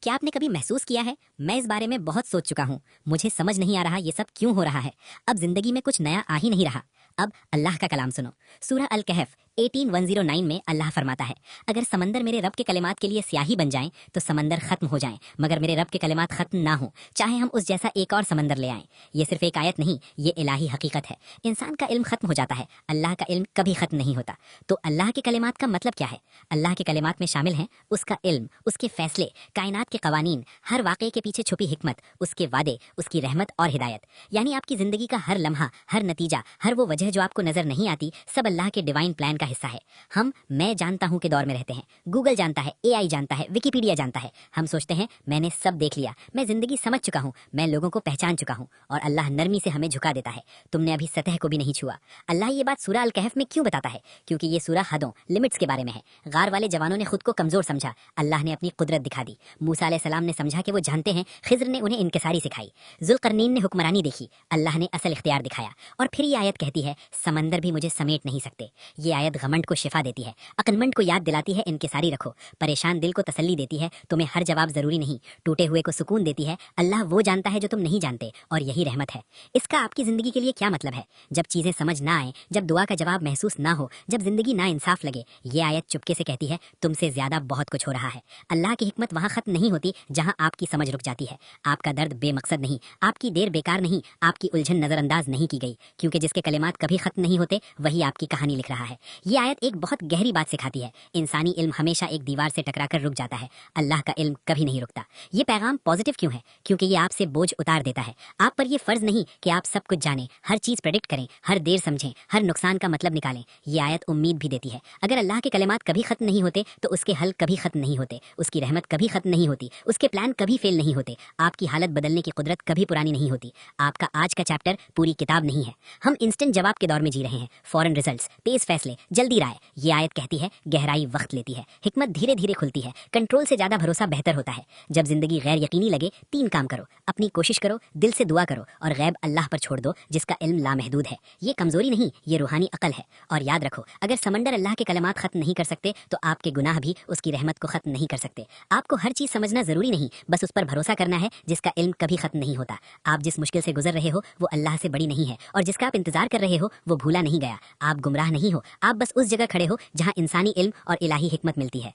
क्या आपने कभी महसूस किया है, मैं इस बारे में बहुत सोच चुका हूँ, मुझे समझ नहीं आ रहा ये सब क्यों हो रहा है। अब जिंदगी में कुछ नया आ ही नहीं रहा। अब अल्लाह का कलाम सुनो। सूरह अल कहफ 18:109 में अल्लाह फरमाता है, अगर समंदर मेरे रब के कलिमात के लिए स्याही बन जाएं तो समंदर खत्म हो जाएं, मगर मेरे रब के कलिमात खत्म ना हो, चाहे हम उस जैसा एक और समंदर ले आएं। ये सिर्फ एक आयत नहीं, ये इलाही हकीकत है। इंसान का इल्म खत्म हो जाता है, अल्लाह का इल्म कभी खत्म नहीं होता। तो अल्लाह के कलिमात का मतलब क्या है? अल्लाह के कलिमात में शामिल हैं उसका इल्म, उसके फैसले, कायनात के कवानीन, हर वाक़े के पीछे छुपी हिकमत, उसके वादे, उसकी रहमत और हिदायत। यानी आपकी जिंदगी का हर लम्हा, हर नतीजा, हर वो वजह जो आपको नजर नहीं आती, सब अल्लाह के डिवाइन प्लान का हिस्सा है। हम मैं जानता हूं के दौर में रहते हैं। गूगल जानता है, एआई जानता है, विकिपीडिया जानता है। हम सोचते हैं मैंने सब देख लिया, मैं जिंदगी समझ चुका हूं, मैं लोगों को पहचान चुका हूं, और अल्लाह नरमी से हमें झुका देता है। तुमने अभी सतह को भी नहीं छुआ। अल्लाह ये बात सूरह अल कहफ में क्यों बताता है? क्योंकि ये सूरह हदों, लिमिट्स के बारे में है। गार वाले जवानों ने खुद को कमजोर समझा, अल्लाह ने अपनी कुदरत दिखा दी। मूसा अलैहिस्सलाम ने समझा कि वो जानते हैं, खिज़्र ने उन्हें इनकिसारी सिखाई। जुल्करनैन ने हुक्मरानी देखी, अल्लाह ने असल इख्तियार दिखाया। और फिर ये आयत कहती है, समंदर भी मुझे समेट नहीं सकते। ये आयत घमंड को शिफा देती है, अक्लमंड को याद दिलाती है इनकिसारी रखो, परेशान दिल को तसल्ली देती है, तुम्हें हर जवाब जरूरी नहीं, टूटे हुए को सुकून देती है। अल्लाह वो जानता है जो तुम नहीं जानते, और यही रहमत है। इसका आपकी जिंदगी के लिए क्या मतलब है? जब चीजें समझ ना आए, जब दुआ का जवाब महसूस ना हो, जब जिंदगी ना इंसाफ लगे, ये आयत चुपके से कहती है, तुमसे ज्यादा बहुत कुछ हो रहा है। अल्लाह की हिकमत वहां खत्म नहीं होती जहां आपकी समझ रुक जाती है। आपका दर्द बेमकसद नहीं, आपकी देर बेकार नहीं, आपकी उलझन नजरअंदाज नहीं की गई, क्योंकि जिसके कलिमात कभी खत्म नहीं होते वही आपकी कहानी लिख रहा है। ये आयत एक बहुत गहरी बात सिखाती है, इंसानी इल्म हमेशा एक दीवार से टकराकर रुक जाता है, अल्लाह का इल्म कभी नहीं रुकता। ये पैगाम पॉजिटिव क्यों है? क्योंकि ये आपसे बोझ उतार देता है। आप पर ये फर्ज नहीं कि आप सब कुछ जानें, हर चीज प्रेडिक्ट करें, हर देर समझें, हर नुकसान का मतलब निकालें। ये आयत उम्मीद भी देती है, अगर अल्लाह के कलिमात कभी खत्म नहीं होते तो उसके हल कभी खत्म नहीं होते, उसकी रहमत कभी खत्म नहीं होती, उसके प्लान कभी फेल नहीं होते, आपकी हालत बदलने की कुदरत कभी पुरानी नहीं होती। आपका आज का चैप्टर पूरी किताब नहीं है। हम इंस्टेंट जवाब के दौर में जी रहे हैं, फौरन रिजल्ट्स, तेज फैसले, जल्दी राय। ये आयत कहती है, गहराई वक्त लेती है, हिकमत धीरे धीरे खुलती है, कंट्रोल से ज्यादा भरोसा बेहतर होता है। जब जिंदगी गैर यकीनी लगे, 3 काम करो, अपनी कोशिश करो, दिल से दुआ करो, और गैब अल्लाह पर छोड़ दो जिसका इल्म लामहदूद है। ये कमजोरी नहीं, ये रूहानी अकल है। और याद रखो, अगर समंदर अल्लाह के कलमात खत्म नहीं कर सकते तो आपके गुनाह भी उसकी रहमत को खत्म नहीं कर सकते। आपको हर चीज समझना जरूरी नहीं, बस उस पर भरोसा करना है जिसका इल्म कभी खत्म नहीं होता। आप जिस मुश्किल से गुजर रहे हो वो अल्लाह से बड़ी नहीं है, और जिसका आप इंतजार कर रहे हो वो भूला नहीं गया। आप गुमराह नहीं हो, आप बस उस जगह खड़े हो जहां इंसानी इल्म और इलाही हिकमत मिलती है।